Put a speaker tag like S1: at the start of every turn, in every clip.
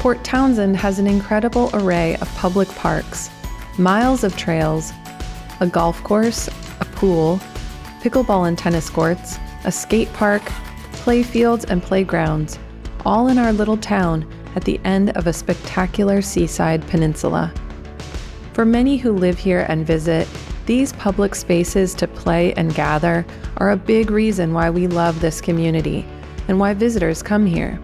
S1: Port Townsend has an incredible array of public parks, miles of trails, a golf course, a pool, pickleball and tennis courts, a skate park, play fields and playgrounds, all in our little town at the end of a spectacular seaside peninsula. For many who live here and visit, these public spaces to play and gather are a big reason why we love this community and why visitors come here.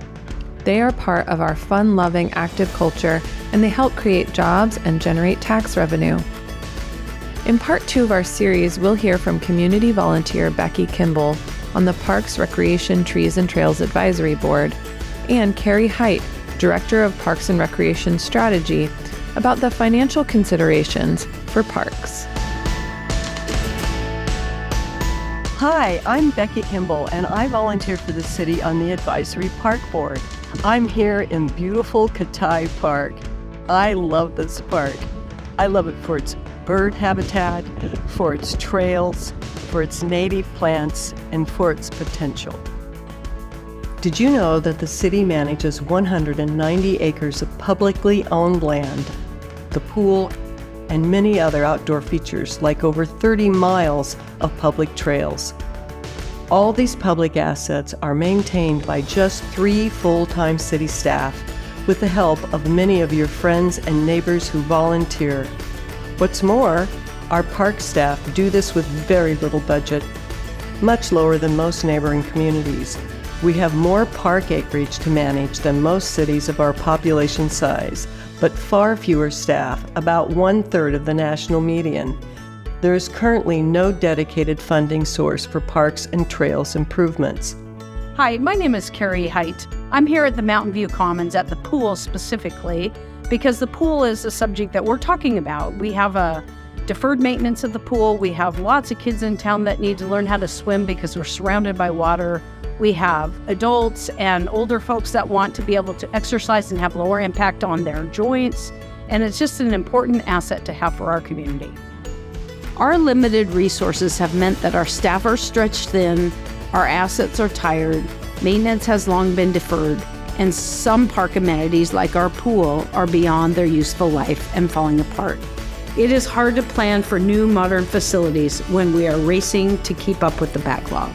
S1: They are part of our fun-loving, active culture, and they help create jobs and generate tax revenue. In part 2 of our series, we'll hear from community volunteer Becky Kimball on the Parks, Recreation, Trees and Trails Advisory Board, and Carrie Height, Director of Parks and Recreation Strategy, about the financial considerations for parks.
S2: Hi, I'm Becky Kimball, and I volunteer for the city on the Advisory Park Board. I'm here in beautiful Katai Park. I love this park. I love it for its bird habitat, for its trails, for its native plants, and for its potential. Did you know that the city manages 190 acres of publicly owned land, the pool, and many other outdoor features like over 30 miles of public trails? All these public assets are maintained by just 3 full-time city staff with the help of many of your friends and neighbors who volunteer. What's more, our park staff do this with very little budget, much lower than most neighboring communities. We have more park acreage to manage than most cities of our population size, but far fewer staff, about 1/3 of the national median. There is currently no dedicated funding source for parks and trails improvements.
S3: Hi, my name is Carrie Height. I'm here at the Mountain View Commons at the pool specifically because the pool is a subject that we're talking about. We have a deferred maintenance of the pool. We have lots of kids in town that need to learn how to swim because we're surrounded by water. We have adults and older folks that want to be able to exercise and have lower impact on their joints. And it's just an important asset to have for our community. Our limited resources have meant that our staff are stretched thin, our assets are tired, maintenance has long been deferred, and some park amenities like our pool are beyond their useful life and falling apart. It is hard to plan for new modern facilities when we are racing to keep up with the backlog.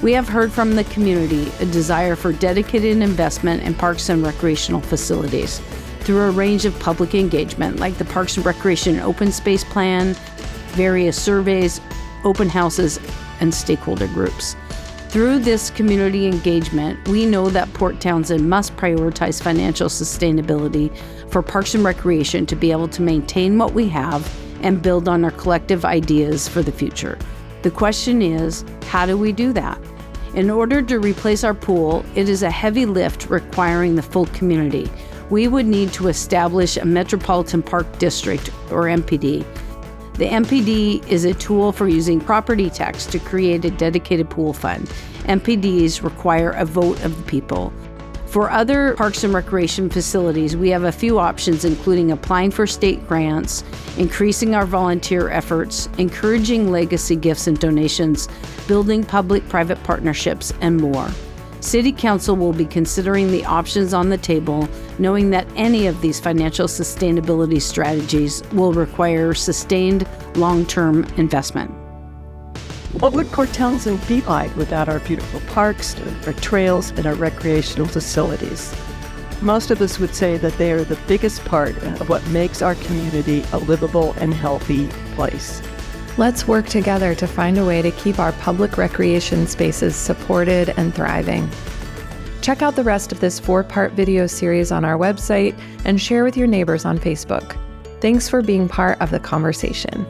S3: We have heard from the community a desire for dedicated investment in parks and recreational facilities through a range of public engagement like the Parks and Recreation Open Space Plan, various surveys, open houses, and stakeholder groups. Through this community engagement, we know that Port Townsend must prioritize financial sustainability for Parks and Recreation to be able to maintain what we have and build on our collective ideas for the future. The question is, how do we do that? In order to replace our pool, it is a heavy lift requiring the full community. We would need to establish a Metropolitan Park District, or MPD. The MPD is a tool for using property tax to create a dedicated pool fund. MPDs require a vote of the people. For other parks and recreation facilities, we have a few options, including applying for state grants, increasing our volunteer efforts, encouraging legacy gifts and donations, building public-private partnerships, and more. City Council will be considering the options on the table, knowing that any of these financial sustainability strategies will require sustained long-term investment.
S2: What would Port Townsend be like without our beautiful parks, our trails, and our recreational facilities? Most of us would say that they are the biggest part of what makes our community a livable and healthy place.
S1: Let's work together to find a way to keep our public recreation spaces supported and thriving. Check out the rest of this 4-part video series on our website and share with your neighbors on Facebook. Thanks for being part of the conversation.